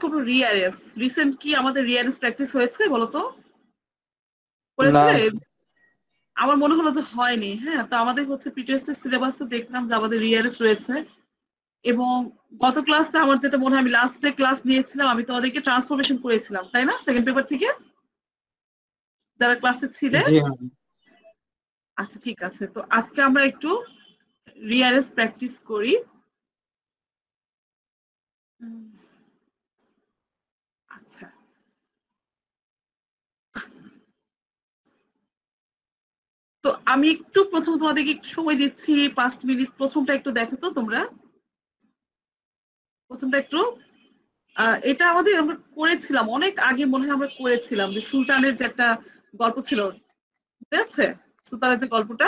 কোনো রিআরএস রিসেন্ট কি আমাদের রিআরএস প্র্যাকটিস হয়েছে বলো তো? না। করেছিলে? আমার মনে হলো যে হয়নি। হ্যাঁ, তো আমাদের হচ্ছে প্রিটেস্টের সিলেবাসে দেখলাম যে আমাদের রিআরএস রয়েছে এবং গত ক্লাসে আমার যেটা মনে হয় আমি লাস্ট যে ক্লাস নিয়েছিলাম আমি তোমাদেরকে ট্রান্সফরমেশন করেছিলাম তাই না সেকেন্ড পেপার থেকে যারা ক্লাসে ছিলে? জি ম্যাম। আচ্ছা ঠিক আছে, তো আজকে আমরা একটু রিআরএস প্র্যাকটিস করি। আচ্ছা, তো আমি একটু প্রথম তোমাদেরকে একটু সময় দিচ্ছি 5 মিনিট। প্রথমটা একটু দেখো তো তোমরা, প্রথমটা একটু এটা আমাদের আমরা করেছিলাম অনেক আগে, মনে হয় আমরা করেছিলাম যে সুলতানের যে একটা গল্প ছিল, ঠিক আছে? সুলতানের যে গল্পটা,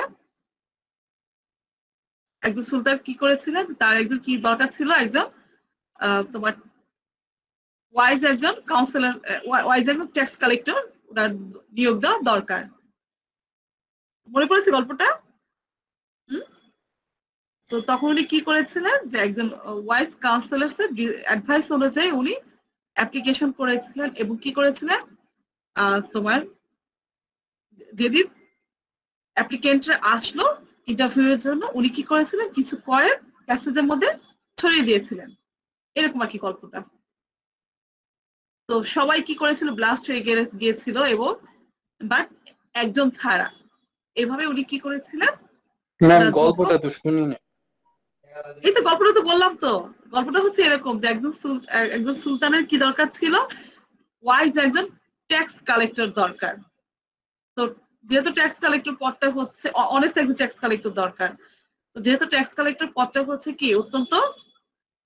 একজন সুলতান কি করেছিলেন, তার একজন কি দরকার ছিল, একজন তোমার ওয়াইজ একজন কাউন্সিলর, ওয়াইজ একজন ট্যাক্স কালেক্টর ওনার নিয়োগ দেওয়া দরকার। মনে পড়েছে গল্পটা? হুম? তো তখন উনি কি করেছিলেন যে একজন ওয়াইজ কাউন্সিলর অ্যাডভাইস অনুযায়ী উনি অ্যাপ্লিকেশন করেছিলেন এবং কি করেছিলেন তোমার যেদিন অ্যাপ্লিকেন্টরা আসলো ইন্টারভিউ এর জন্য উনি কি করেছিলেন কিছু কয়েন প্যাসেজের মধ্যে ছড়িয়ে দিয়েছিলেন, এরকম আর কি গল্পটা। তো সবাই কি করেছিল, ব্লাস্ট হয়ে গিয়েছিল এবং বাট একজন ছাড়া। এভাবে উনি কি করেছিলেন, ম্যাম ওনার যখন গল্পটা তো শুনিনি। এই তো গল্পটা তো বললাম তো, গল্পটা হচ্ছে এরকম যে একজন সুলতানের কি দরকার ছিল, ওয়াইজ একজন ট্যাক্স কালেক্টর দরকার। তো যেহেতু ট্যাক্স কালেক্টর পদটা হচ্ছে অনেস্ট একজন ট্যাক্স কালেক্টর দরকার, তো যেহেতু ট্যাক্স কালেক্টর পদটা হচ্ছে কি অত্যন্ত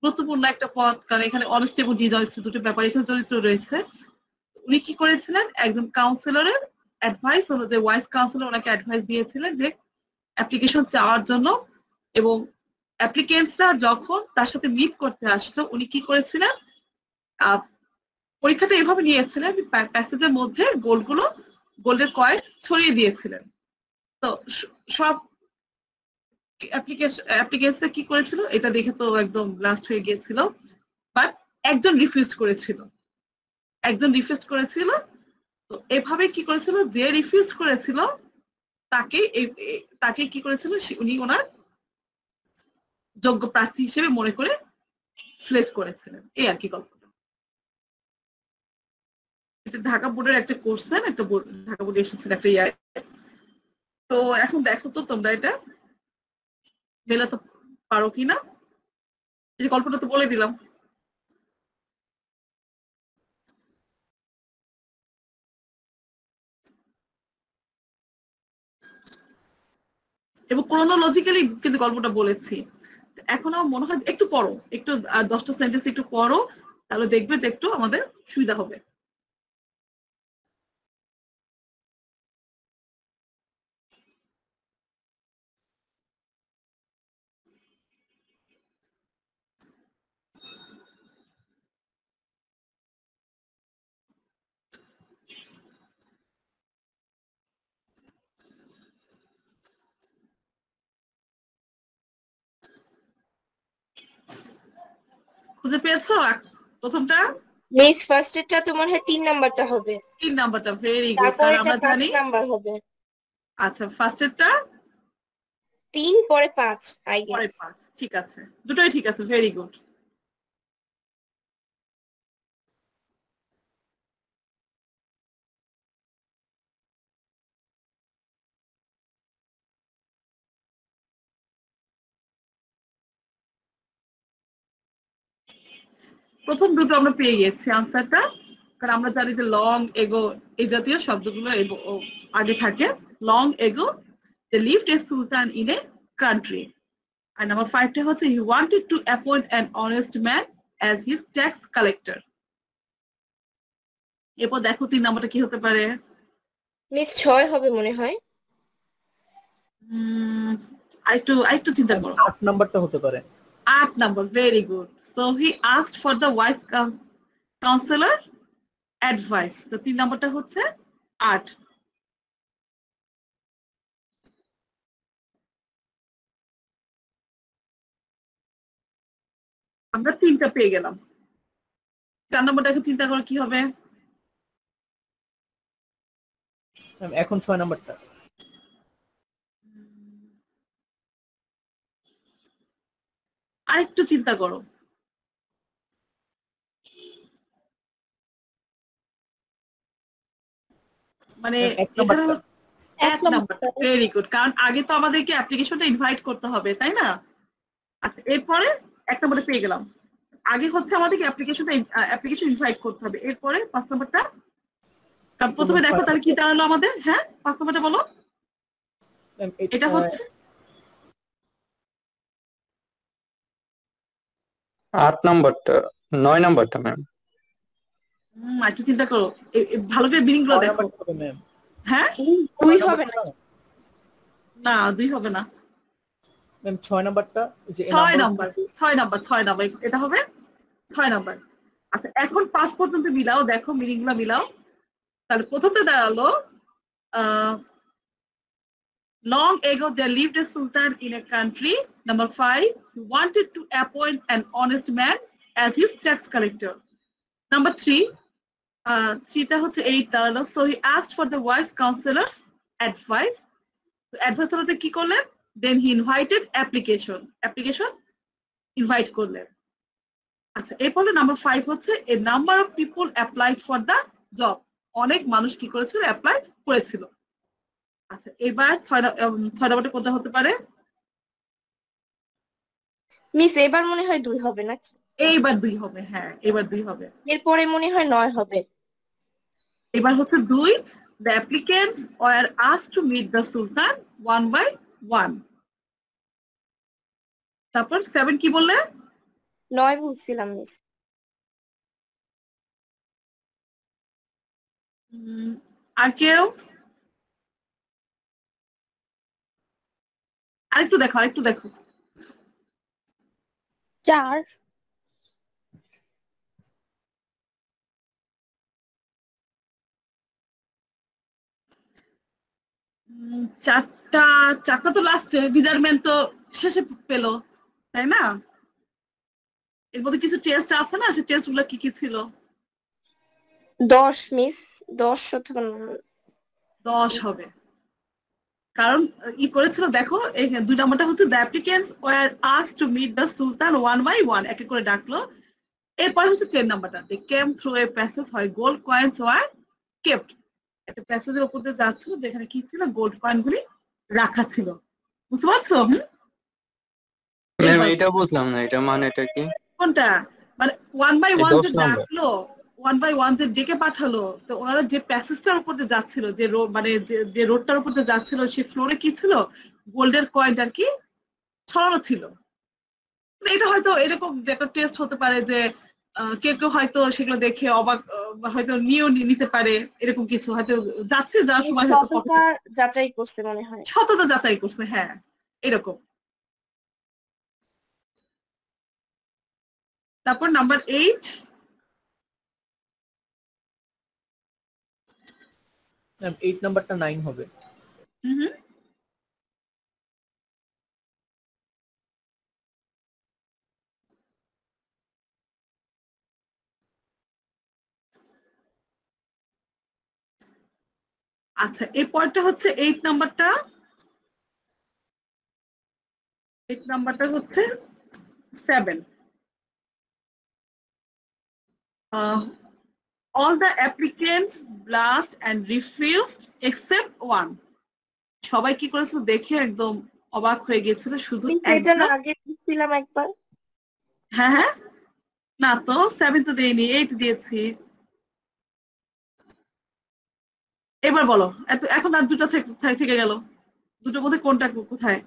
গুরুত্বপূর্ণ একটা পদ, কারণ এখানে অনেস্ট এবং ডিসঅনেস্ট দুটো ব্যাপার এখানে চরিত্র রয়েছে। উনি কি করেছিলেন একজন কাউন্সিলরের অ্যাডভাইস অনুযায়ী, ওয়াইস কাউন্সিলর ওনাকে অ্যাডভাইস দিয়েছিলেন যে অ্যাপ্লিকেশন চাওয়ার জন্য, এবং অ্যাপ্লিকেন্টসরা যখন তার সাথে মিট করতে আসলো উনি কি করেছিলেন পরীক্ষাটা এভাবে নিয়েছিলেন যে প্যাসেজের মধ্যে গোল্ডের কয়েন ছড়িয়ে দিয়েছিলেন। তো সব অ্যাপ্লিকেন্টসরা কি করেছিল এটা দেখে তো একদম ব্লাস্ট হয়ে গিয়েছিল, বাট একজন রিফিউজ করেছিল, একজন রিফিউজ করেছিল। তো এভাবে কি করেছিল, যে রিফিউজ করেছিল তাকে তাকে কি করেছিল উনি ওনার যোগ্য প্রার্থী হিসেবে মনে করে সিলেক্ট করেছিলেন, এই আর কি গল্পটা। এটা ঢাকা বোর্ডের একটা কোর্সেন, একটা ঢাকা বোর্ডে এসেছিল একটা ইয়ার। তো এখন দেখো তো তোমরা এটা মেলাতে পারো কিনা, এই গল্পটা তো বলে দিলাম। এবং ক্রোনোলজিক্যালি কিন্তু গল্পটা বলেছি। এখন আমার মনে হয় একটু পড়ো, একটু 10টা সেন্টেন্স একটু পড়ো, তাহলে দেখবে যে একটু আমাদের সুবিধা হবে। খুঁজে পেয়েছো প্রথমটা? মিস ফার্স্টেরটা তোমার হয় 3 নাম্বারটা হবে, 3 নাম্বারটা, ভেরি গুড, তারপর কারণ এটা আমরা 5 জানি। নাম্বার হবে। আচ্ছা, ফার্স্টেরটা 3 পরে 5 আই পরে গেস। 5, ঠিক আছে, দুটোই ঠিক আছে, ভেরি গুড। প্রথম দুটো আমরা পেয়ে গেছি আনসারটা, কারণ আমরা জানি যে লং এগো এই জাতীয় শব্দগুলো আগে থাকে। Long ago they lived a sultan in a country. আর নাম্বার 5টা হচ্ছে he wanted to appoint an honest man as his tax collector. এরপর দেখো 3 নাম্বারটা কি হতে পারে। মিস 6 হবে মনে হয়। আরেকটু চিন্তা করো। 8 নাম্বারটা হতে পারে। 8 number, very good. So he asked for the wise councillor advice. তো 3 নাম্বারটা হচ্ছে 8। আমরা 3টা পেয়ে গেলাম। 4 নম্বরটা এখন চিন্তা করো কি হবে। ম্যাম এখন 6 নাম্বারটা। আরেকটু চিন্তা করো। মানে ম্যাম 1 এখানে নাম্বারটা। 1 নাম্বারটা ভেরি গুড, কারণ আগে তো আমাদেরকে অ্যাপ্লিকেশনটা ইনভাইট করতে হবে তাই না। আচ্ছা এরপরে 1 নম্বরটা পেয়ে গেলাম। আগে হচ্ছে আমাদেরকে অ্যাপ্লিকেশন ইনভাইট করতে হবে, এরপরে 5 নম্বরটা। কারণ প্রথমে দেখো তাহলে কি দাঁড়ালো আমাদের, হ্যাঁ 5 নম্বরটা বলো। ম্যাম এটা হচ্ছে 8 নাম্বারটা, 9 নাম্বারটা ম্যাম। একটু চিন্তা করো, ভালো করে মিনিং গুলো 6 দেখো। নাম্বারটা হবে ম্যাম। হ্যাঁ 2 হবে না। না 2 হবে না, ম্যাম 6 নাম্বারটা যে 6 নাম্বার 6 নাম্বার 6 নাম্বার এটা হবে 6 নাম্বার। আচ্ছা এখন 5 পর্যন্ত মিলাও, দেখো মিনিং গুলো মিলাও। তাহলে প্রথমটা দাঁড়ালো long ago there lived a sultan in a country. Number 5, he wanted to appoint an honest man as his tax collector. Number 3, 3টা হচ্ছে 8 দাঁড়ালো, so he asked for the wise counselors advice. তো advice হতে কি করলেন, then he invited application invite করলেন। আচ্ছা এরপরে নাম্বার 5 হচ্ছে a number of people applied for the job, অনেক মানুষ কি করেছিল, অ্যাপ্লাই করেছিল। আচ্ছা এবার 6 নম্বরটা কোনটা হতে পারে। মিস এবার মনে হয় 2 হবে নাকি? এইবার 2 হবে, হ্যাঁ এবার 2 হবে। এরপরে মনে হয় 9 হবে। এবার হচ্ছে 2, the applicants were asked to meet the sultan one by one. তারপর 7 কি বললে? 9 বুঝছিলাম মিস। আর কেউ আরেকটু দেখো। 4 চারটা তো লাস্টে, ডিজার্টমেন্ট তো শেষে পেলো তাই না। এর মধ্যে কিছু টেস্ট আছে না, সে টেস্ট গুলো কি কি ছিল? 10 মিস, 10 অথবা 10 হবে, কারণ ই করেছিল দেখো এই 2 নম্বরটা হচ্ছে the applicants were asked to meet the sultan one by one, এক এক করে ডাকলো। এরপর হচ্ছে 10 নাম্বারটা, they came through a passage where gold coins were kept, একটা প্যাসেজের উপর দিয়ে যাচ্ছিল যেখানে কি ছিল, গোল্ড কয়েন গুলি রাখা ছিল। বুঝতে পারছো? ম্যাম এটা বুঝলাম না, এটা মানেটা কি? কোনটা? মানে 1 by 1 যে 10 নাম্বার। ডাকলো, 1 by 1 যে ডেকে পাঠালো, তো ওনারা যে প্যাসেজটার উপর দিয়ে যাচ্ছিল, যে মানে যে রোডটার উপর দিয়ে যাচ্ছিল, সেই ফ্লোরে কি ছিল, গোল্ডের কয়েনটা আর কি ছড়ানো ছিল। এটা হয়তো এরকম যে একটা টেস্ট হতে পারে যে কেউ কেউ হয়তো সেগুলো দেখে অবাক, হয়তো নিয়েও নিতে পারে, এরকম কিছু হয়তো যাচ্ছে যাওয়ার সময় হয়তো সততা যাচাই করছে মনে হয়। সততা যাচাই করছে, হ্যাঁ এরকম। তারপর নাম্বার 8, ম্যাম 8 নাম্বারটা 9 হবে। আচ্ছা এই পয়েন্টটা হচ্ছে 8 নাম্বারটা হচ্ছে 7, all the applicants blushed and refused except one. সবাই কি করেছিল দেখে একদম অবাক হয়ে গিয়েছিল, শুধু এটা একজন। আগে দিছিলাম একবার। হ্যাঁ না তো 7 তো দেইনি, 8 দিয়েছি। এবার বলো, এখন আর দুটো থেকে গেল, দুটোর মধ্যে কোনটা কোথায়?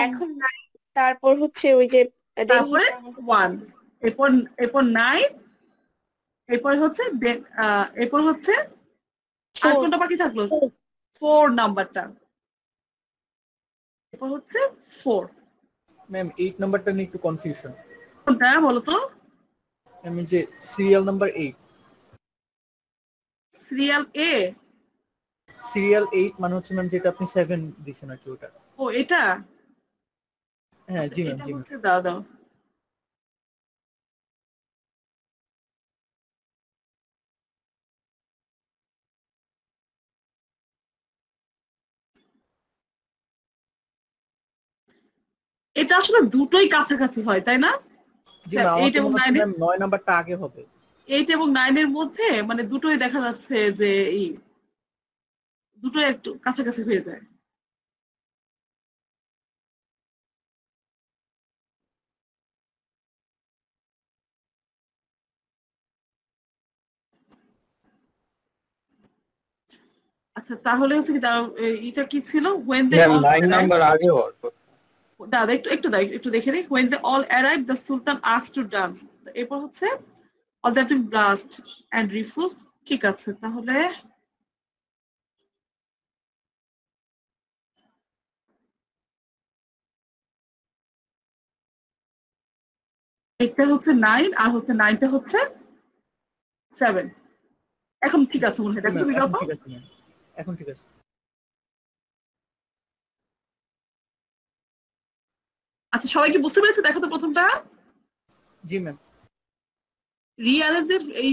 এখন 9, তারপর হচ্ছে ওই যে তারপরে 1, এরপর 9, এরপর হচ্ছে আর কোনটা বাকি থাকলো? 4 নাম্বারটা, এরপর হচ্ছে 4। ম্যাম 8 নাম্বারটা নিয়ে একটু কনফিউশন। কোনটা বলো তো? আমি যে সিরিয়াল নাম্বার 8, সিরিয়াল এ। সিরিয়াল 8 মানে হচ্ছে ম্যাম যেটা আপনি 7 দিছেন আর কি ওটা। ও এটা, হ্যাঁ জি ম্যাম, এটা জি ম্যাম। হচ্ছে দাও এটা আসলে দুটোই কাছাকাছি হয় তাই না? জি ম্যাম, আমার 8 তো এবং মনে হচ্ছে 9 ম্যাম 9 নাম্বারটা আগে হবে। 8 এবং 9 এর মধ্যে মানে দুটোই দেখা যাচ্ছে যে এই দুটোই একটু কাছাকাছি হয়ে যায়। আচ্ছা তাহলে হচ্ছে কি এটা কি ছিল when they ma'am all 9 arrived, number আগে হওয়ার কথা। দাদা একটু দেখে নিই when they all arrived the sultan asked to dance, এরপর হচ্ছে all that in blast and refused। ঠিক আছে তাহলে একটা হচ্ছে 9 আর হচ্ছে 9টা হচ্ছে 7। এখন ঠিক আছে মনে হয়, জি দেখো ম্যাম, তুমি এখন দেখো। ঠিক আছে ম্যাম, এখন ঠিক আছে। আচ্ছা সবাই কি বুঝতে পেরেছে? দেখো তো প্রথমটা জি ম্যাম। রিঅ্যারেঞ্জের এই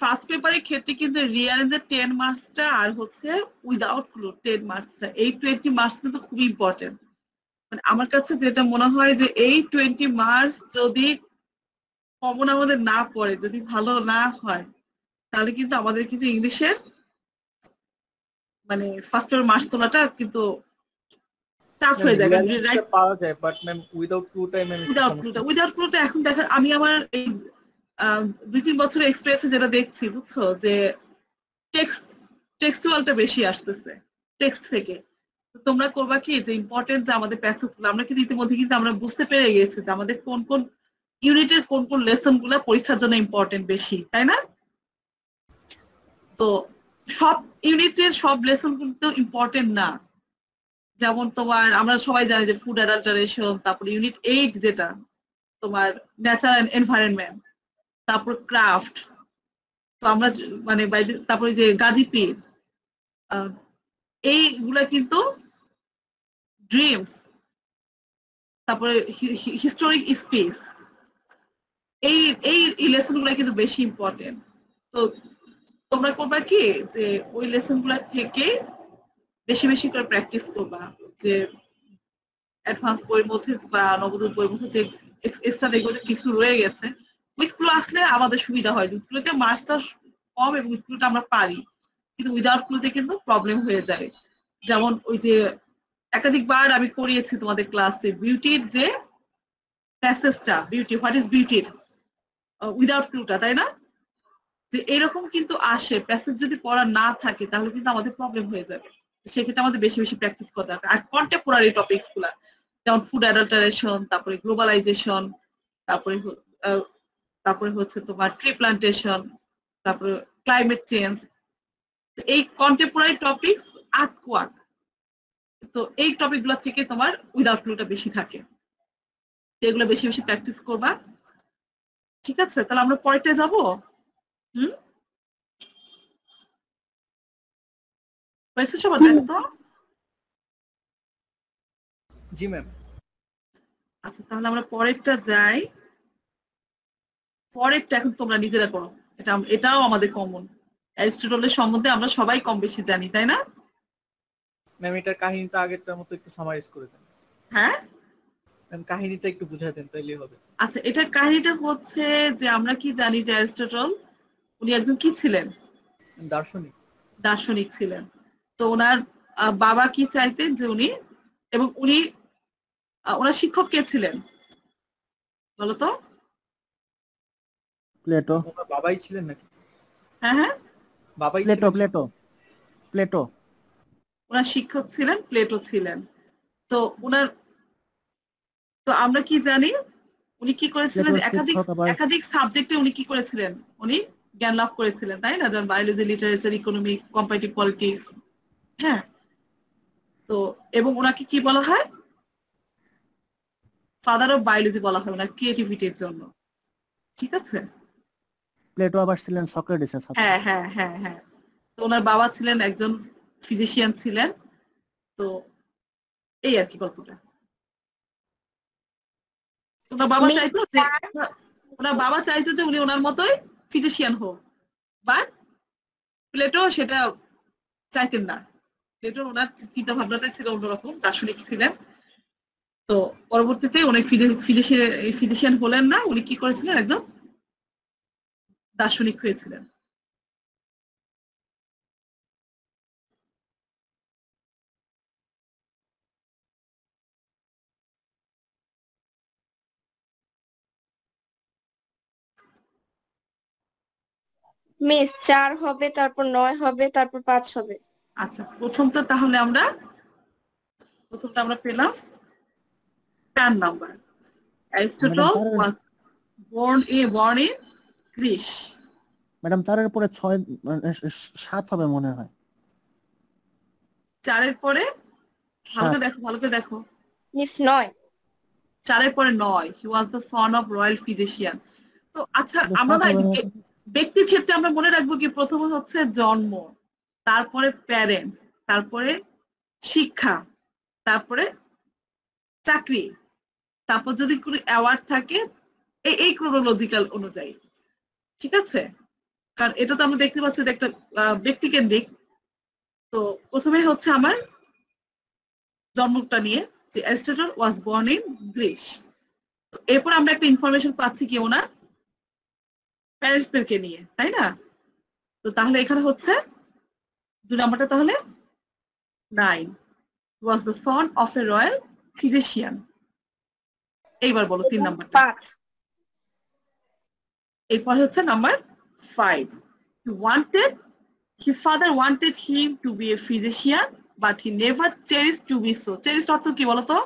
ফার্স্ট পেপারের ক্ষেত্রে কিন্তু রিঅ্যারেঞ্জের 10 মার্কসটা আর হচ্ছে উইদাউট ক্লু 10 মার্কসটা, এই 20 মার্কস কিন্তু খুবই ইম্পর্টেন্ট। মানে আমার কাছে যেটা মনে হয় যে এই 20 মার্কস যদি কমন আমাদের না পড়ে, যদি ভালো না হয়, তাহলে কিন্তু আমাদের কিন্তু ইংলিশের মানে ফার্স্ট পেপার মার্কস তোলাটা কিন্তু টাফ ম্যাম হয়ে যায়। কারণ রিয়ালিটিটা রাইট পাওয়া যায়, বাট ম্যাম উইদাউট ক্লুটাই ম্যাম একটু সমস্যা। উইদাউট ক্লুটা এখন দেখা আমি আমার এই 2-3 বছরের এক্সপিরিয়েন্সে যেটা দেখছি বুঝছো যে টেক্সচুয়ালটা বেশি আসতেছে টেক্সট থেকে। তোমরা করবা কি যে ইম্পর্টেন্ট যে আমাদের প্যাসেজ গুলো আমরা কিন্তু ইতিমধ্যে কিন্তু আমরা বুঝতে পেরে গেছি যে আমাদের কোন কোন ইউনিটের কোন কোন লেসন গুলা পরীক্ষার জন্য ইম্পর্টেন্ট বেশি, তাই না? তো সব ইউনিটের সব লেসন কিন্তু ইম্পর্টেন্ট না। যেমন তোমার আমরা সবাই জানি যে ফুড অ্যাডাল্টারেশন, তারপর ইউনিট 8 যেটা তোমার ন্যাচারাল এন্ড এনভায়রনমেন্ট, তারপর ক্রাফট, তো আমরা মানে তারপরে যে গাজী পীর, এইগুলা কিন্তু ড্রিমস, তারপরে হিস্টোরিক স্পেস, এই এই লেসন গুলা কিন্তু বেশি ইম্পর্টেন্ট। তো তোমরা করবা কি যে ওই লেসন গুলা থেকে বেশি বেশি করে প্র্যাকটিস করবা, যে অ্যাডভান্স বইয়ের মধ্যে বা নবোদয় বইয়ের মধ্যে যে এক্সট্রা দেখবো যে কিছু রয়ে গেছে, উইথ ক্লু আসলে আমাদের সুবিধা হয়। উইথ ক্লুতে মার্কসটা কম এবং উইথ ক্লুটা আমরা পারি, কিন্তু উইদাউট ক্লুতে কিন্তু প্রবলেম হয়ে যায়। যেমন ওই যে একাধিকবার আমি করিয়েছি তোমাদের ক্লাসে বিউটির যে প্যাসেজটা, বিউটি হোয়াট ইজ বিউটির উইদাউট ক্লুটা, তাই না? যে এরকম কিন্তু আসে, প্যাসেজ যদি পড়া না থাকে তাহলে কিন্তু আমাদের প্রবলেম হয়ে যাবে। সেক্ষেত্রে আমাদের বেশি বেশি প্র্যাকটিস করা দরকার। আর কন্টেম্পোরারি টপিকস গুলা যেমন ফুড অ্যাডাল্টারেশন, তারপরে গ্লোবালাইজেশন, তারপরে তারপরে হচ্ছে তোমার ট্রি প্লান্টেশন, তারপরে ক্লাইমেট চেঞ্জ, এই কন্টেম্পোরারি টপিকস আর্থকোয়াক, তো এই টপিক গুলা থেকে তোমার উইদাউট ক্লুটা বেশি থাকে, এগুলো বেশি বেশি প্র্যাকটিস করবা। ঠিক আছে, তাহলে আমরা পরেরটা যাবো। হুম, হয়েছে সবার? দেখো তো। জি ম্যাম। আচ্ছা তাহলে আমরা পরেরটা যাই। পরেরটা এখন তোমরা নিজেরা করো, এটাও আমাদের কমন। অ্যারিস্টটলের সম্বন্ধে আমরা সবাই কম বেশি জানি, তাই না? ম্যাম এটার কাহিনীটা আগেরটার মতো একটু সামারাইজ করে দেন। হ্যাঁ ম্যাম কাহিনীটা একটু বুঝাই দেন তাইলেই হবে। আচ্ছা, এটার কাহিনীটা হচ্ছে যে আমরা কি জানি যে অ্যারিস্টটল উনি একজন কি ছিলেন? দার্শনিক। দার্শনিক ছিলেন। তো ওনার বাবা কি চাইতেন যে উনি, এবং উনি ওনার শিক্ষক কে ছিলেন বলতো? প্লেটো। ওনার বাবাই ছিলেন নাকি? হ্যাঁ হ্যাঁ, বাবাই প্লেটো ছিলেন। Plato Plato. ওনার শিক্ষক ছিলেন প্লেটো ছিলেন। তো ওনার, তো আমরা কি জানি উনি কি করেছিলেন, প্লেটোর যে একাধিক শিক্ষক আবার একাধিক সাবজেক্টে উনি কি করেছিলেন, উনি জ্ঞান লাভ করেছিলেন, তাই না? যেমন biology, literature, economic, comparative politics. হ্যাঁ, তো এবং ওনাকে কি বলা হয়? ফাদার অফ বায়োলজি বলা হয় ওনার ক্রিয়েটিভিটির জন্য। ঠিক আছে। প্লেটো আবার ছিলেন সক্রেটিসের ছাত্র। হ্যাঁ হ্যাঁ হ্যাঁ হ্যাঁ, তো ওনার বাবা ছিলেন একজন ফিজিশিয়ান ছিলেন। তো এই আর কি গল্পটা। ওনার বাবা চাইতো যে ওনার বাবা চাইতো যে উনি ওনার মতোই ফিজিশিয়ান হোক, বাট প্লেটো সেটা চাইতেন না। প্লেটোর ওনার চিন্তা ভাবনাটা ছিল অন্যরকম, দার্শনিক ছিলেন। তো পরবর্তীতে উনি ফিজিশিয়ান হলেন না, উনি কি করেছিলেন, একদম দার্শনিক হয়েছিলেন। মিস 4 হবে, তারপর 9 হবে, তারপর 5 হবে। আচ্ছা, প্রথমটা আমরা পেলাম 10 number. Aristotle madam was born in Greece. Madam 4-এর পরে 6 7 হবে মনে হয়। 4-এর পরে ভালো 7 করে দেখো মিস 9। 4-এর পরে 9, he was the son of royal physician। তো আচ্ছা, আমরা 7 না হবে না? ব্যক্তির ক্ষেত্রে আমরা মনে রাখবো কি, প্রথমে হচ্ছে জন্ম, তারপরে প্যারেন্টস, তারপরে শিক্ষা, তারপরে চাকরি, তারপর যদি কোনো অ্যাওয়ার্ড থাকে, এই ক্রোনোলজিক্যাল অনুযায়ী, ঠিক আছে? কারণ এটা তো আমরা দেখতে পাচ্ছি যে একটা ব্যক্তিকেন্দ্রিক। তো প্রথমে হচ্ছে আমার জন্মটা নিয়ে, যে Aristotle was born in Greece. এরপর আমরা একটা ইনফরমেশন পাচ্ছি কি ওনার প্যারেন্টসদেরকে নিয়ে, তাই না? তো তাহলে এখানে হচ্ছে 2 নাম্বারটা তাহলে 9, was the son of A royal physician. এইবার বলো 3 নাম্বারটা। 5। এরপর হচ্ছে number 5, his father wanted him to be a physician but he never cherished to be so। চেরিস্ট অর্থ কি বলতো?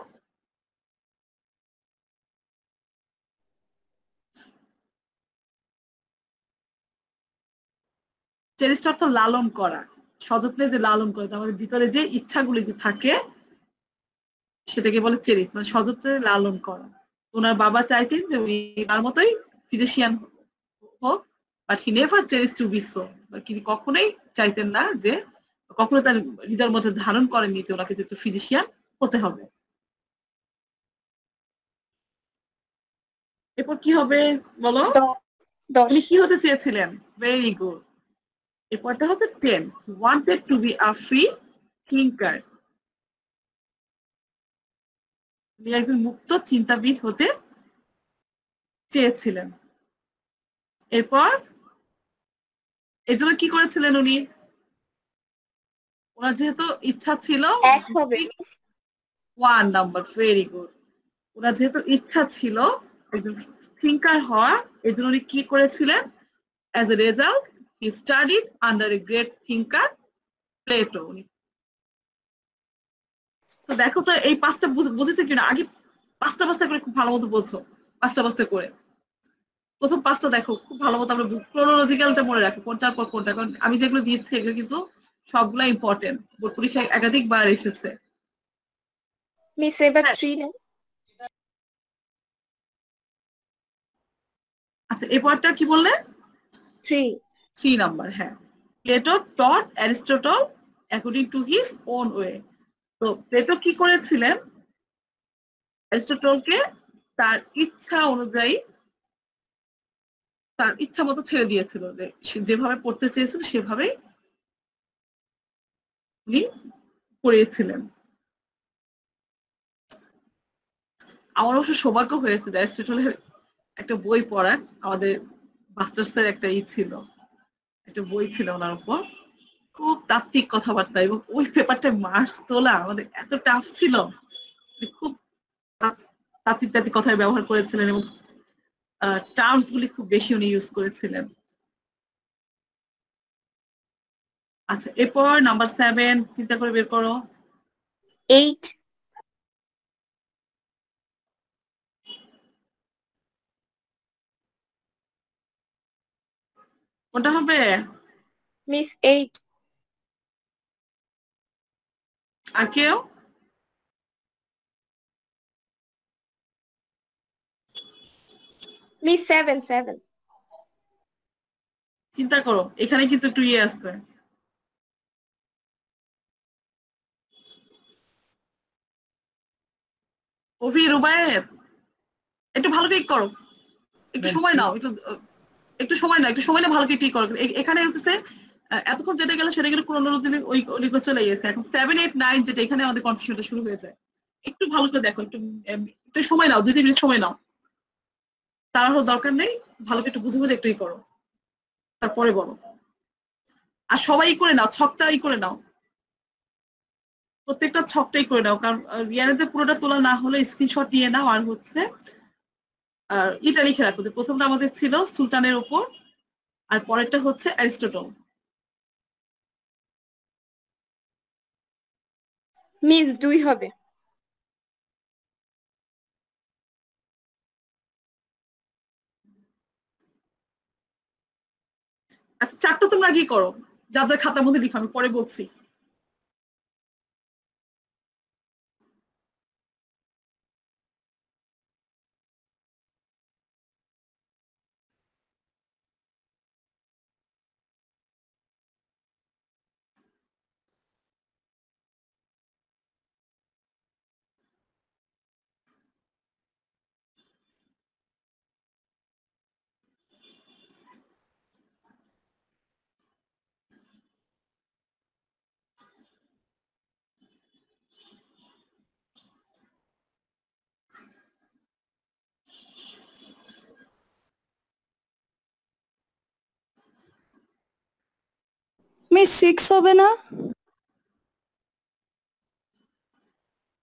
চেরিস্ট অর্থ লালন করা, সযত্নে যে লালন করে, আমাদের ভিতরে যে ইচ্ছাগুলি যে থাকে সেটাকে বলে চেরিস্ট, মানে সযত্নে লালন করা। ওনার বাবা চাইতেন যে উনি তার মতোই ফিজিশিয়ান হোক, but he never cherished to be so. তিনি কখনোই চাইতেন না, যে কখনো তার হৃদয়ের মধ্যে ধারণ করেননি যে ওনাকে যে ফিজিশিয়ান হতে হবে। এরপর কি হবে বলো? 10। উনি কি হতে চেয়েছিলেন? Very good. এরপরটা হচ্ছে 10, he wanted to be a free thinker। উনি একজন মুক্ত চিন্তাবিদ হতে চেয়েছিলেন। এরপর এই জন্য কি করেছিলেন উনি? ওনার যেহেতু ইচ্ছা ছিল, 1 হবে। 1 নাম্বার, ভেরি গুড। ওনার যেহেতু ইচ্ছা ছিল একজন থিঙ্কার হওয়া, এই জন্য উনি কি করেছিলেন? As a result he studied under a great thinker Plato. তো দেখো তো এই 5টা বুঝেছে কিনা? আগে 5টা করে খুব ভালো মতো বলছো, 5টা করে। প্রথম 5টা দেখো খুব ভালো মতো, আমরা ক্রোনোলজিক্যালটা মনে রাখো কোনটার পর কোনটা, কারণ আমি যেগুলো দিচ্ছি এগুলো কিন্তু সবগুলা ইম্পর্টেন্ট, বোর্ড পরীক্ষায় একাধিকবার এসেছে। মিস এবার 3 নেন। আচ্ছা, এরপরটা কি বললে? 3 নাম্বার, হ্যাঁ। Plato taught Aristotle according to his own way. তো প্লেটো কি করেছিলেন? অ্যারিস্টটলকে তার ইচ্ছা অনুযায়ী, তার ইচ্ছা মতো ছেড়ে দিয়েছিল, যে সে যেভাবে পড়তে চেয়েছিল সেভাবেই উনি পড়িয়েছিলেন। আমার অবশ্য সৌভাগ্য হয়েছে যে অ্যারিস্টটলের একটা বই পড়ার, আমাদের মাস্টার্সের একটা ছিল, একটা বই ছিল ওনার উপর, খুব তাত্ত্বিক কথাবার্তা, এবং ওই পেপারটা মার্কস তোলা আমাদের এত টাফ ছিল, খুব তাত্ত্বিক কথায় ব্যবহার করেছিলেন, এবং টার্মস গুলি খুব বেশি উনি ইউজ করেছিলেন। আচ্ছা, এরপর নাম্বার 7 চিন্তা করে বের করো। 8। কোনটা হবে? মিস 8। আর কেউ? মিস 7। চিন্তা করো, এখানে কিন্তু একটু ইয়ে আছে। অভি, রুবায়ের, একটু ভালো করে করো, একটু সময় নাও, একটু সময় না ভালো করে ঠিক করো। এখানে হচ্ছে এতক্ষণ যেটা গেল সেটা কিন্তু ক্রোনোলজি ওইগুলো চলে গেছে। এখন 7, 8, 9 যেটা, এখানে আমাদের কনফিউশনটা শুরু হয়ে যায়। একটু ভালো করে দেখো, একটু সময় নাও, 2-3 মিনিট সময় নাও, তাড়াহুড়ো দরকার নেই, ভালো করে একটু বুঝে বুঝে একটুই করো, তারপরে বলো। আর সবাই করে নাও, ছকটাই করে নাও, প্রত্যেকটা ছকটাই করে নাও, কারণ রিয়ানের পুরোটা তোলা না হলে স্ক্রিনশট নিয়ে নাও। আর হচ্ছে আর এটা লিখে রাখো যে প্রথমটা আমাদের ছিল সুলতানের ওপর, আর পরেরটা হচ্ছে অ্যারিস্টটল। মিস 2 হবে। আচ্ছা 4টা তোমরা কি করো, যা যা খাতার মধ্যে লিখো, আমি পরে বলছি। মিস 6 হবে না?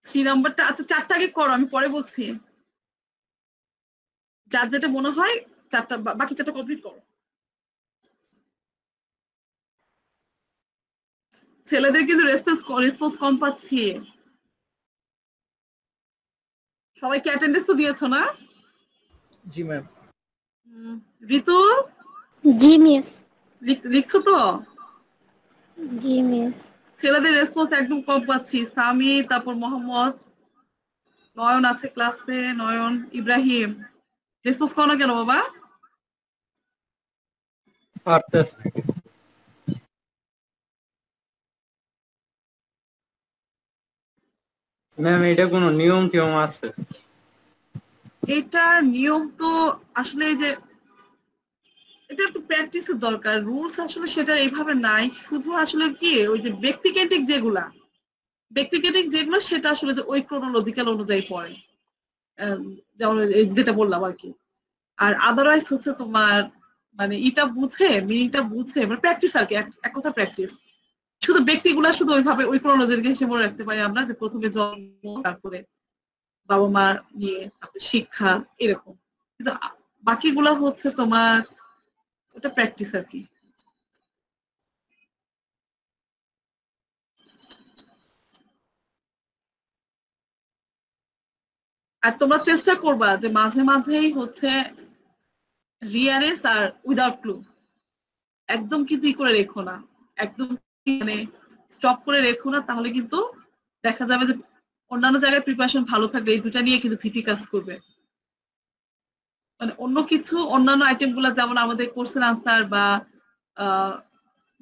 3 নাম্বারটা, আচ্ছা 4টা আগে করো, আমি পরে বলছি। যার যেটা মনে হয় 4টা, বাকি 4টা কমপ্লিট করো। ছেলেদের কিন্তু রেসপন্স কম পাচ্ছি। সবাইকে অ্যাটেন্ডেন্স তো দিয়েছো না? জি ম্যাম। ঋতু জি মিস। লিখছো তো? জি মিস। ছেলেদের রেসপন্স একদম কম পাচ্ছি। সামি, তারপর মোহাম্মদ, নয়ন আছে ক্লাসে, নয়ন, ইব্রাহিম, রেসপন্স করো না কেন বাবা? পারতেছে। ম্যাম এটা কোনো নিয়ম টিয়ম আছে? এটা নিয়ম তো আসলে যে এটা একটু প্র্যাকটিসের দরকার, রুলস আসলে সেটা এইভাবে নাই, শুধু আসলে কি ওই যে ব্যক্তিকেন্দ্রিক যেগুলো সেটা আসলে যে ওই ক্রোনোলজিক্যাল অনুযায়ী পড়ে, যেমন এই যেটা বললাম আর কি। আর আদারওয়াইজ হচ্ছে তোমার মানে এটা বুঝে, মিনিংটা বুঝে, মানে প্র্যাকটিস আর কি, এক কথা প্র্যাকটিস। শুধু ব্যক্তিগুলা শুধু ওইভাবে ওই ক্রোনোলজিক্যাল হিসেবে মনে রাখতে পারি আমরা, যে প্রথমে জন্ম, তারপরে বাবা মা নিয়ে, তারপরে শিক্ষা, এরকম। কিন্তু বাকিগুলা হচ্ছে তোমার ওটা প্র্যাকটিস আর কি। আর তোমরা চেষ্টা করবা যে মাঝে মাঝেই হচ্ছে রিয়ারেন্স আর উইদাউট ক্লু একদম কিন্তু করে রেখো না, একদম মানে স্টপ করে রেখো না, তাহলে কিন্তু দেখা যাবে যে অন্যান্য জায়গায় প্রিপারেশন ভালো থাকলে এই দুটা নিয়ে কিন্তু ভীতি কাজ করবে। মানে অন্য কিছু অন্যান্য আইটেম গুলা যেমন আমাদের কোশ্চেন আনসার বা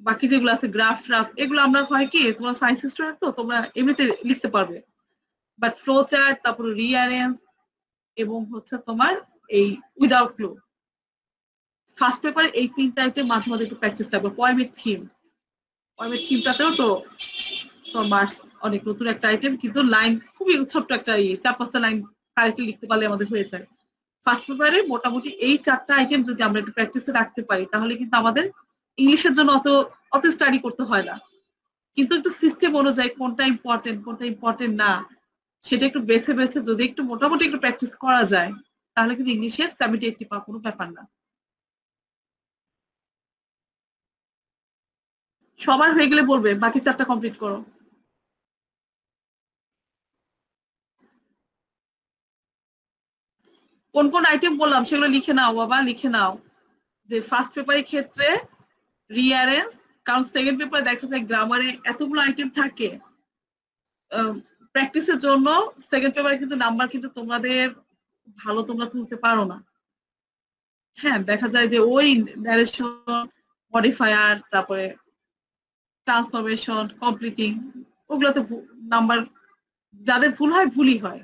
বাকি যেগুলো আছে গ্রাফ ট্রাফ, এগুলো আমরা হয় কি তোমরা সায়েন্স স্টুডেন্ট তো তোমরা এমনিতে লিখতে পারবে, বাট ফ্লো চার্ট, তারপর রিয়ারেন্স এবং হচ্ছে তোমার এই উইদাউট ক্লু, ফার্স্ট পেপারে এই 3টা আইটেম মাঝে মাঝে একটু প্র্যাকটিস থাকবে। পয়েমের থিমটাতেও তো মার্কস অনেক, নতুন একটা আইটেম, কিন্তু লাইন খুবই ছোট্ট একটা 4-5টা লাইন কারেক্টলি লিখতে পারলে আমাদের হয়ে যায়। ফার্স্ট পেপারে মোটামুটি এই 4টা আইটেম যদি আমরা একটু প্র্যাকটিসে রাখতে পারি, তাহলে কিন্তু আমাদের ইংলিশের জন্য অত স্টাডি করতে হয় না। কিন্তু একটু সিস্টেম অনুযায়ী কোনটা ইম্পর্টেন্ট না, সেটা একটু বেছে বেছে যদি একটু মোটামুটি একটু প্র্যাকটিস করা যায়, তাহলে কিন্তু ইংলিশের 70-80 পাওয়া কোনো ব্যাপার না। সবার হয়ে গেলে বলবে, বাকি 4টা কমপ্লিট করো। কোন কোন আইটেম বললাম সেগুলো লিখে নাও বাবা, লিখে নাও। যে ফার্স্ট পেপারের ক্ষেত্রে রিয়ারেন্স, কারণ সেকেন্ড পেপারে দেখা যায় গ্রামারে এতগুলো আইটেম থাকে, প্র্যাকটিসের জন্য সেকেন্ড পেপারে কিন্তু নাম্বার কিন্তু তোমাদের ভালো তোমরা তুলতে পারো না। হ্যাঁ, দেখা যায় যে ওই ন্যারেশন, মডিফায়ার, তারপরে ট্রান্সফরমেশন, কমপ্লিটিং, ওগুলোতে নাম্বার যাদের ভুলই হয়।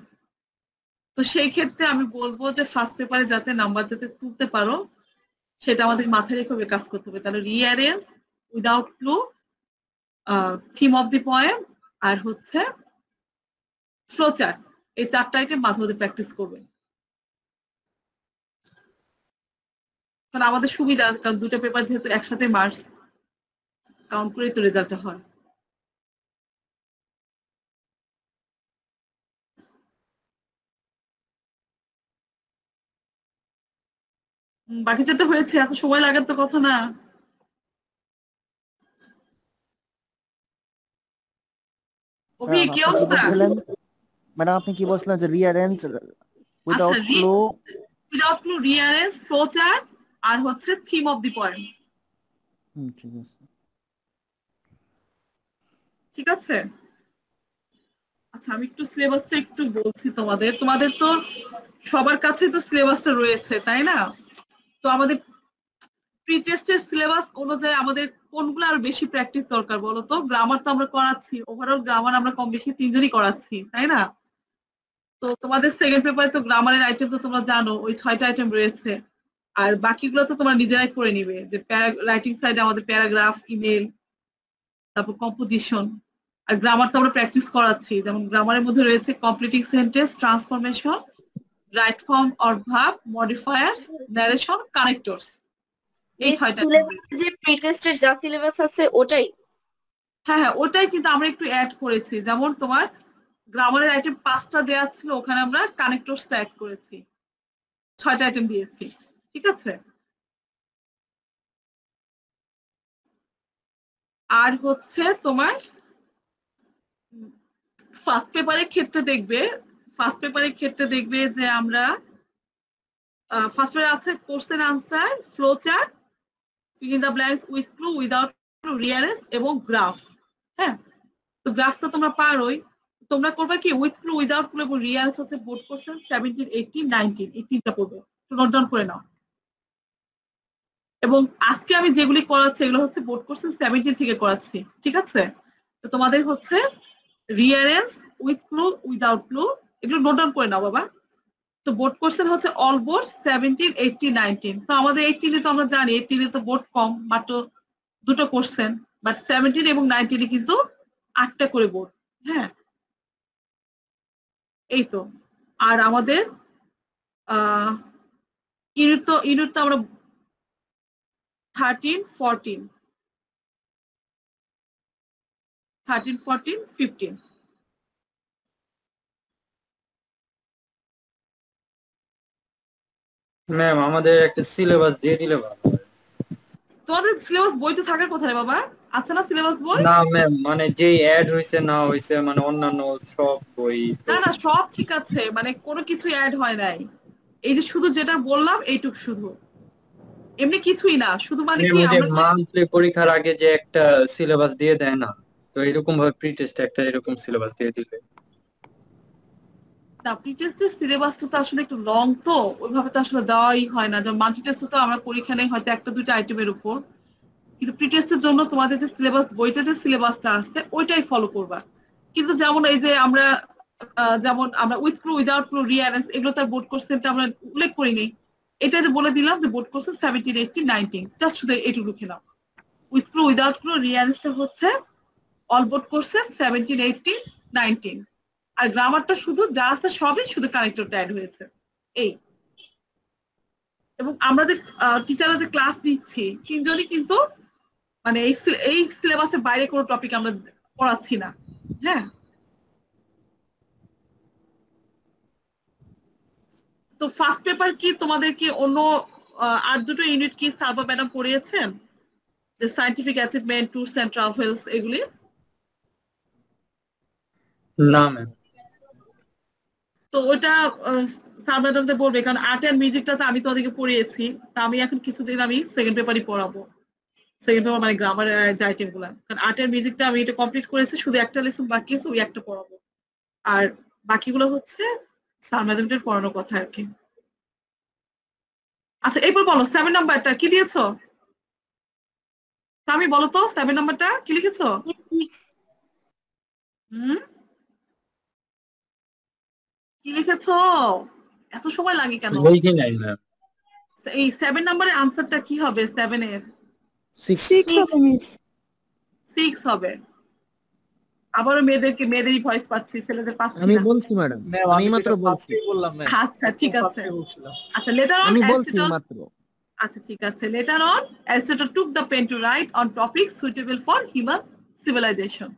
তো সেই ক্ষেত্রে আমি বলবো যে ফার্স্ট পেপারে যাতে নাম্বার যাতে তুলতে পারো, সেটা আমাদের মাথায় রেখে কাজ করতে হবে। তাহলে rearrange, without clue, theme of the poem, আর হচ্ছে ফ্লো চার্ট, এই 4টা আইটেম মাঝে মাঝে প্র্যাকটিস করবে, কারণ আমাদের সুবিধা, কারণ 2টা পেপার যেহেতু একসাথে মার্কস কাউন্ট করে তো রেজাল্টটা হয়। বাকি যেটা হয়েছে এত সময় লাগার তো কথা না। অভি কি অবস্থা? ম্যাডাম আপনি কি বলছিলেন যে রিঅ্যারেঞ্জ উইদাউট আচ্ছা, flow, without flow, rearrange, flow chart, আর হচ্ছে থিম অফ দি পয়েন্ট। ঠিক আছে। ঠিক আছে, আচ্ছা আমি একটু সিলেবাসটা একটু বলছি তোমাদের। তোমাদের তো সবার কাছে তো সিলেবাসটা রয়েছে তাই না? তো আমাদের প্রি টেস্টের সিলেবাস অনুযায়ী আমাদের কোনগুলো আরো বেশি প্র্যাকটিস দরকার বলো তো? গ্রামার তো আমরা করাচ্ছি, ওভারঅল গ্রামার আমরা কম বেশি 3জনই করাচ্ছি তাই না? তো তোমাদের সেকেন্ড পেপারে তো গ্রামারের আইটেম তো তোমরা জানো, ওই 6টা আইটেম রয়েছে। আর বাকিগুলো তো তোমরা নিজেরাই করে নিবে, যে রাইটিং সাইডে আমাদের প্যারাগ্রাফ, ইমেল, তারপর কম্পোজিশন। আর গ্রামার তো আমরা প্র্যাকটিস করাচ্ছি, যেমন গ্রামারের মধ্যে রয়েছে completing sentence, transformation, right form or verb, modifiers, narration, connectors. এই 6টা। যে প্রি টেস্টের যা সিলেবাস আছে ওটাই? হ্যাঁ হ্যাঁ, ওটাই, কিন্তু আমরা একটু অ্যাড করেছি। যেমন তোমার গ্রামারের আইটেম 5টা দেওয়া ছিল, ওখানে আমরা কানেক্টরসটা অ্যাড করেছি, 6টা আইটেম দিয়েছি। ঠিক আছে, আর হচ্ছে তোমার ফার্স্ট পেপারের ক্ষেত্রে দেখবে যে আমরা ফার্স্ট পেপারে আছে question answer, flow chart, fill in the blanks with clue, without clue, rearrange এবং গ্রাফ। হ্যাঁ, তো গ্রাফ তো তোমরা পারোই। তোমরা করবে কি, উইথ ক্লু, উইদাউট ক্লু এবং রিঅ্যারেঞ্জ হচ্ছে বোর্ড কোশ্চেন 17, 18, 19, এই 3টা পড়বে, নোট ডাউন করে নাও। এবং আজকে আমি যেগুলি করাচ্ছি এগুলো হচ্ছে বোর্ড কোশ্চেন 17 থেকে করাচ্ছি। ঠিক আছে, তো তোমাদের হচ্ছে rearrange, with clue, without clue, এগুলো নোট ডাউন করে নাও বাবা। তো বোর্ড কোশ্চেন হচ্ছে অল বোর্ড 17, 18, 19। তো আমাদের 18 তো আমরা জানি 18 তো বোর্ড কম, মাত্র 2টো কোশ্চেন, বাট 17 এবং 19 কিন্তু 8টা করে বোর্ড। হ্যাঁ, এই তো। আর আমাদের ইউনিট তো আমরা 13, 14, 15। ম্যাম আমাদের একটা সিলেবাস দিয়ে দিলে ভালো হয়। তোমাদের সিলেবাস বইতে থাকার কথা রে বাবা, আছে না সিলেবাস বই? না ম্যাম, মানে যেই অ্যাড হয়েছে না হয়েছে, মানে অন্যান্য সব বই তো। না না, সব ঠিক আছে, মানে কোনো কিছু অ্যাড হয় নাই। এই যে শুধু যেটা বললাম এইটুক শুধু, এমনি কিছুই না, শুধু মানে কি যে আমরা মান্থলি পরীক্ষার আগে যে একটা সিলেবাস দিয়ে দেয় না, তো এরকম ভাবে প্রি টেস্টে একটা এরকম সিলেবাস দিয়ে দিলে। না, প্রি টেস্টের সিলেবাসটা তো আসলে একটু লং, তো ওইভাবে তো আসলে দেওয়াই হয় না। যেমন মাল্টি টেস্টে তো আমরা পরীক্ষা নেই হয়তো 1-2টা আইটেমের উপর, কিন্তু প্রি টেস্টের জন্য তোমাদের যে সিলেবাস, বইটাতে সিলেবাসটা আসছে ওইটাই ফলো করবা। কিন্তু যেমন এই যে আমরা যেমন আমরা with clue, without clue, rearrange, এগুলো তার বোর্ড কোশ্চেনটা আমরা উল্লেখ করিনি। এটা যে বলে দিলাম যে বোর্ড কোশ্চেন 17, 18, 19, জাস্ট শুধু এইটুকু লিখে নাও। উইথ ক্লু, উইদাউট ক্লু, রিঅ্যারেঞ্জটা হচ্ছে অল বোর্ড কোশ্চেন 17, 18, 19। আর গ্রামারটা শুধু যা আছে সবই, শুধু কানেক্টরটা অ্যাড হয়েছে এই। এবং আমরা যে টিচাররা যে ক্লাস দিচ্ছি 3জনই কিন্তু মানে এই সিলেবাসের বাইরে কোনো টপিক আমরা পড়াচ্ছি না। হ্যাঁ, তো ফার্স্ট পেপার কি তোমাদের কি অন্য আর 2টো ইউনিট কি সার্বা ম্যাডাম পড়িয়েছেন, যে scientific achievement, tours and travels, এগুলি? না ম্যাম। তো ওটা স্যার ম্যাডামদের বলবে, কারণ আর্ট অ্যান্ড মিউজিকটা তো আমি তোমাদেরকে পড়িয়েছি। তা আমি এখন কিছুদিন আমি সেকেন্ড পেপারই পড়াবো, সেকেন্ড পেপার মানে গ্রামারের যে আইটেম গুলা। কারণ আর্ট অ্যান্ড মিউজিকটা আমি এটা কমপ্লিট করেছি, শুধু একটা লেসন বাকি আছে, ওই একটা পড়াবো। আর বাকিগুলো হচ্ছে স্যার ম্যাডামদের পড়ানোর কথা আর কি। আচ্ছা এরপর বলো 7 নাম্বারটা কি দিয়েছো? আমি বলো তো 7 নাম্বারটা কি লিখেছো? কি লিখেছো? এত সময় লাগে কেন? লিখি নাই ম্যাম। এই 7 নাম্বারের আনসারটা কি হবে? 7 এর 6 হবে মিস। 6 হবে। আবারও মেয়েদেরই ভয়েস পাচ্ছি, ছেলেদের পাচ্ছি আমি না। বলছি ম্যাডাম, ম্যাম আমি আমি মাত্র বলছি। বললাম ম্যাম, আচ্ছা ঠিক আছে, বলছিলাম। আচ্ছা লেটার অন আমি বলছি মাত্র। আচ্ছা ঠিক আছে, letter on Aristotle took the pen to write on topics suitable for human civilization.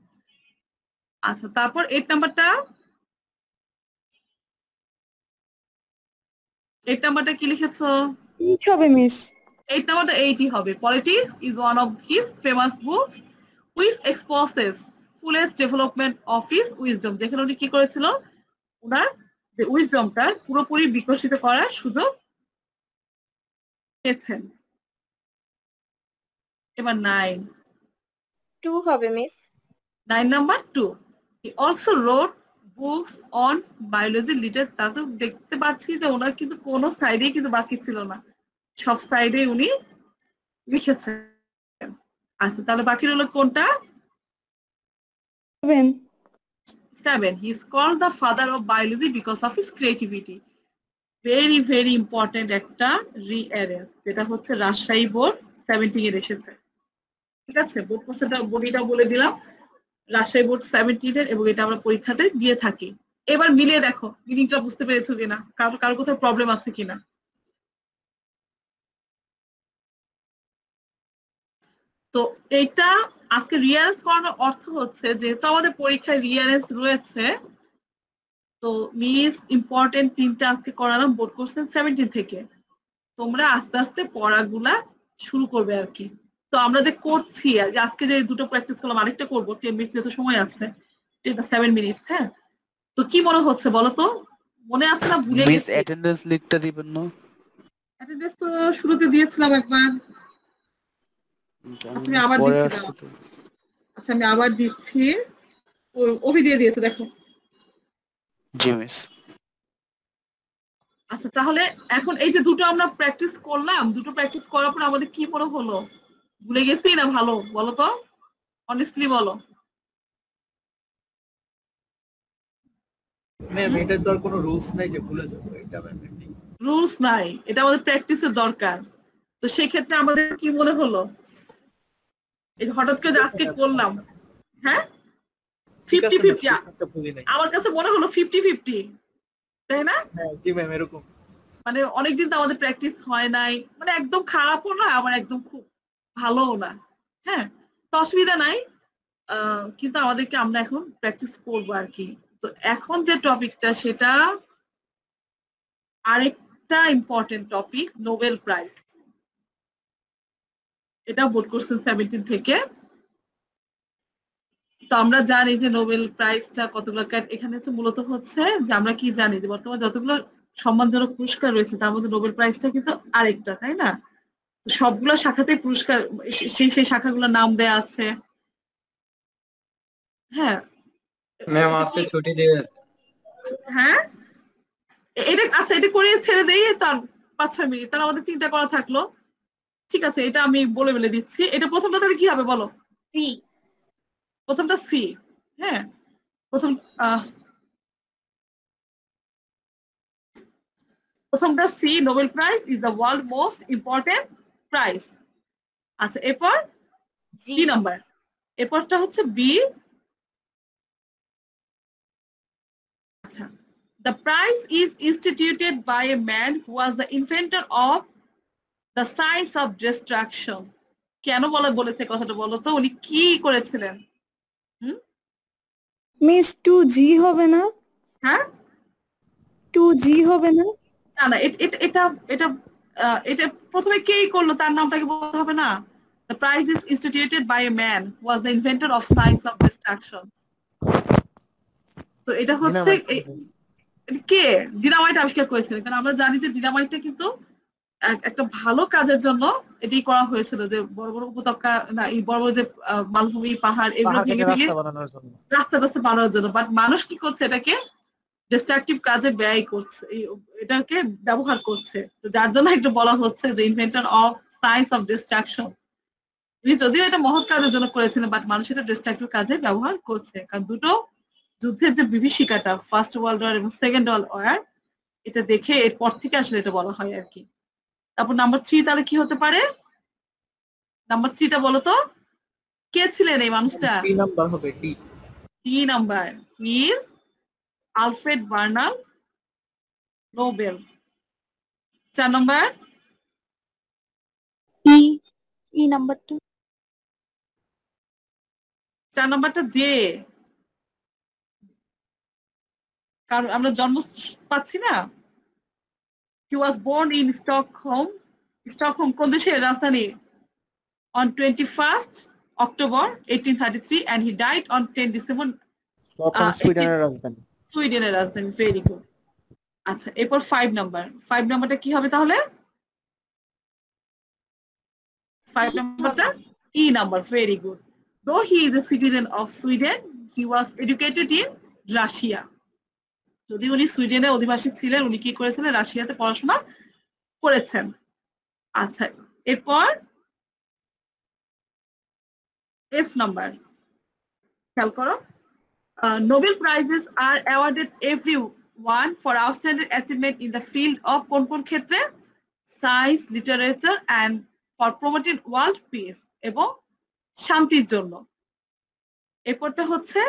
আচ্ছা তারপর 8 নাম্বারটা, 8 নাম্বারটা কি লিখেছো? ঠিক হবে মিস। 8 নাম্বারটা 8ই হবে। Politics is one of his famous books which exposes fullest development of his wisdom. যেখানে উনি কি করেছিল, ওনার যে উইজডমটা পুরোপুরি বিকশিত করার সুযোগ পেয়েছেন। এবার 9 2 হবে miss. 9 number 2, he also wrote books on biology literature. তা তো দেখতে পাচ্ছি যে ওনার কিন্তু কোনো সাইডেই কিন্তু বাকি ছিল না, সব সাইডে উনি লিখেছেন। আচ্ছা তাহলে বাকি রইল কোনটা? 7 7, he is called the father of biology because of his creativity. Very very important একটা রিঅ্যারেঞ্জ, যেটা হচ্ছে রাজশাহী বোর্ড 17 এর এসেছে। ঠিক আছে, বোর্ড কোশ্চেনটা বডিটা বলে দিলাম, রাজশাহী বোর্ড 17 এর, এবং এটা আমরা পরীক্ষাতে দিয়ে থাকি। এবার মিলিয়ে দেখো মিনিংটা বুঝতে পেরেছো কিনা, কারো কোথাও প্রবলেম আছে কিনা। তো এইটা আজকে রিঅ্যারেঞ্জ করানোর অর্থ হচ্ছে, যেহেতু আমাদের পরীক্ষায় রিঅ্যারেঞ্জ রয়েছে, তো মিস ইম্পর্টেন্ট 3টা আজকে করালাম বোর্ড কোশ্চেন 17 থেকে। তোমরা আস্তে আস্তে পড়াগুলা শুরু করবে আর কি। তো আমরা যে করছি আজকে যে দুটো প্র্যাকটিস করলাম, আরেকটা করবো 10 মিনিট যেহেতু সময় আছে, 7 মিনিটস। হ্যাঁ, তো কি মনে হচ্ছে বলো তো, মনে আছে না ভুলে মিস গেছি? অ্যাটেন্ডেন্স লিখটা দিবেন না? অ্যাটেন্ডেন্স তো শুরুতে দিয়েছিলাম একবার। আচ্ছা আমি আবার পরে দিচ্ছি, আসছে তো। আচ্ছা আমি আবার দিচ্ছি, অভি দিয়ে দিয়েছে দেখো। জি মিস। আচ্ছা তাহলে এখন এই যে দুটো আমরা প্র্যাকটিস করলাম, দুটো প্র্যাকটিস করার পর আমাদের কি মনে হলো? ভুলে গেছি না ভালো, বলো তো অনেস্টলি বলো। ম্যাম এটার তো আর কোনো রুলস নাই যে ভুলে যাবো, এটা ম্যাম রুলস নাই, এটা আমাদের প্র্যাকটিসের দরকার। তো সেই ক্ষেত্রে আমাদের কি মনে হলো, এই যে হঠাৎ করে যে আজকে করলাম, হ্যাঁ 50-50, আমার কাছে মনে হলো 50-50, তাই না? হ্যাঁ জি ম্যাম এরকম। মানে অনেকদিন তো আমাদের প্র্যাকটিস হয় নাই, মানে একদম খারাপও না আবার একদম খুব ভালোও না। হ্যাঁ, তো অসুবিধা নাই, কিন্তু আমাদেরকে আমরা এখন প্র্যাকটিস করবো আর কি। তো এখন যে টপিকটা, সেটা আরেকটা ইম্পর্টেন্ট টপিক, নোবেল প্রাইজ। এটা বোর্ড কোশ্চেন 17 থেকে। তো আমরা জানি যে নোবেল প্রাইজটা কতগুলো, এখানে হচ্ছে মূলত হচ্ছে যে আমরা কি জানি যে বর্তমানে যতগুলো সম্মানজনক পুরস্কার রয়েছে তার মধ্যে নোবেল প্রাইজটা কিন্তু আরেকটা, তাই না? সবগুলো শাখাতে পুরস্কার, সেই শাখাগুলোর নাম দেয়া আছে। হ্যাঁ ম্যাম আজকে ছুটি দিয়ে। হ্যাঁ এটা আচ্ছা, এটা করে ছেড়ে দেই, তার 5-6 মিনিট, তার আমাদের 3টা করা থাকলো। ঠিক আছে, এটা আমি বলে দিচ্ছি। এটা প্রথমটা তাহলে কি হবে বলো? সি। প্রথমটা সি। হ্যাঁ, প্রথমটা C, Nobel prize is the world most important prize. আচ্ছা এরপর জি নাম্বার, এরপরটা হচ্ছে বি। আচ্ছা, the prize is instituted by a man who was the inventor of the science of destruction. কেন বলেছে কথাটা বলো তো, উনি কি করেছিলেন? মিস 2G হবে না? হ্যাঁ 2G হবে না? না না, এটা প্রথমে কে করলো তার নামটাকে বলতে হবে না? The prize is instituted by a man who was the inventor of science of destruction. তো এটা হচ্ছে কে ডিনামাইট আবিষ্কার করেছিলেন, কারণ আমরা জানি যে ডিনামাইটটা কিন্তু একটা ভালো কাজের জন্য এটি করা হয়েছিল, যে বড় বড় উপত্যকা না, এই বড় বড় যে মালভূমি পাহাড় এগুলো ভেঙে ভেঙে রাস্তা বানানোর জন্য। বাট মানুষ কি করছে, এটাকে ডিস্ট্রাকটিভ কাজে ব্যয় করছে, এটাকে ব্যবহার করছে। তো যার জন্য একটু বলা হচ্ছে যে inventor of science of distraction. উনি যদিও এটা মহৎ কাজের জন্য করেছিলেন, বাট মানুষ এটা ডিস্ট্রাকটিভ কাজে ব্যবহার করছে। কারণ দুটো যুদ্ধের যে বিভীষিকাটা, ফার্স্ট ওয়ার্ল্ড ওয়ার এবং সেকেন্ড ওয়ার্ল্ড ওয়ার, এটা দেখে এরপর থেকে আসলে এটা বলা হয় আর কি। তারপর নাম্বার 3 তাহলে কি হতে পারে? নাম্বার 3টা বলো তো, কে ছিলেন এই মানুষটা? ডি নাম্বার হবে, D. D number, he is Alfred Bernal Nobel. 4 number, E number 2. 4 নাম্বারটা জে, কারণ আমরা জন্ম পাচ্ছি না। He was born in Stockholm. Stockholm কোন দেশের রাজধানী? On 21st October 1833 and he died on 10 December Stockholm সুইডেনের রাজধানী। সুইডেনের রাজধানী। Very good. আচ্ছা, এরপর 5 নাম্বার। 5 নাম্বারটা কি হবে তাহলে? 5 নাম্বারটা E number. Very good. Though he is a citizen of Sweden, he was educated in Russia. যদি উনি সুইডেনের অধিবাসী ছিলেন, উনি কি করেছিলেন? রাশিয়াতে পড়াশোনা করেছেন। আচ্ছা, এরপর এফ নাম্বার খেয়াল করো। Nobel prizes are awarded every one for outstanding achievement in the field of কোন কোন ক্ষেত্রে? Science, literature and for promoting world peace, এবং শান্তির জন্য। এরপরটা হচ্ছে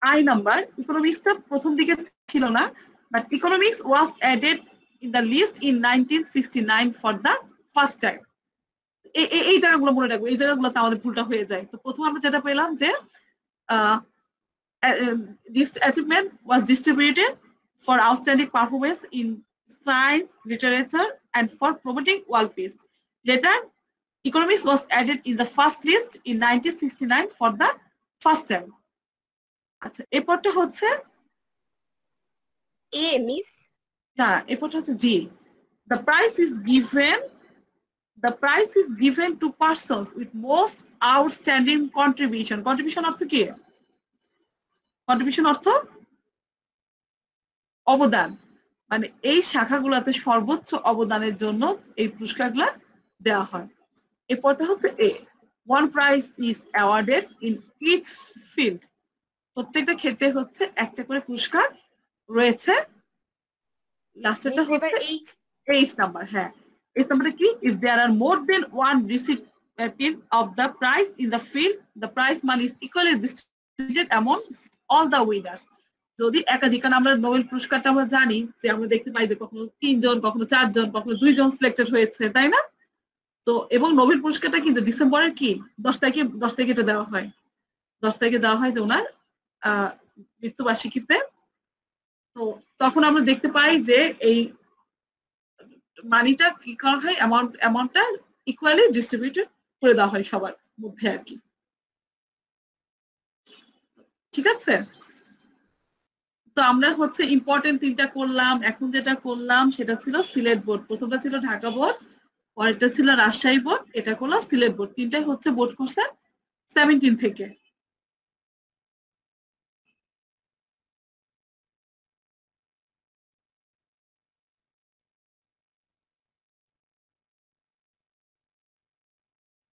আই নাম্বার। ইকোনমিক্সটা প্রথম দিকে ছিল না, but economics was added in the list in 1969 for the first time. এই জায়গাগুলো মনে রাখবো, এই জায়গাগুলোতে আমাদের ভুলটা হয়ে যায়। তো প্রথম আমরা যেটা পেলাম যে this achievement was distributed for outstanding performance in science, literature and for promoting world peace. Later, economics was added in the first list in 1969 for the first time. আচ্ছা, এরপরটা হচ্ছে এ মিস। না, এরপরটা হচ্ছে জি। The prize is given to persons with most outstanding contribution. Contribution অর্থ কি? Contribution অর্থ অবদান, মানে এই শাখাগুলোতে সর্বোচ্চ অবদানের জন্য এই পুরস্কারগুলো দেওয়া হয়। এরপরটা হচ্ছে A. One prize is awarded in each field. প্রত্যেকটা ক্ষেত্রে হচ্ছে একটা করে পুরস্কার রয়েছে। লাস্টেরটা হচ্ছে এইচ নাম্বার। হ্যাঁ, এইচ নাম্বারটা কি? If there are more than one recipient of the prize in the field, the prize money is equally distributed amongst all the winners. যদি একাধিক, কারণ আমরা নোবেল পুরস্কারটা আমরা জানি যে আমরা দেখতে পাই যে কখনো 3 জন, কখনো 4 জন, কখনো 2 জন সিলেক্টেড হয়েছে, তাই না? তো এবং নোবেল পুরস্কারটা কিন্তু ডিসেম্বরের কি 10 তারিখে এটা দেওয়া হয়। 10 তারিখে দেওয়া হয় যে ওনার মৃত্যুবার্ষিকীতে। তো তখন আমরা দেখতে পাই যে এই মানিটা কি করা হয়, অ্যামাউন্টটা ইকুয়ালি ডিস্ট্রিবিউটেড করে দেওয়া হয় সবার মধ্যে আর কি। ঠিক আছে, তো আমরা হচ্ছে ইম্পর্টেন্ট 3টা করলাম। এখন যেটা করলাম সেটা ছিল সিলেট বোর্ড। প্রথমটা ছিল ঢাকা বোর্ড, পরেরটা ছিল রাজশাহী বোর্ড, এটা করলাম সিলেট বোর্ড। 3টাই হচ্ছে বোর্ড কোর্সের 17 থেকে।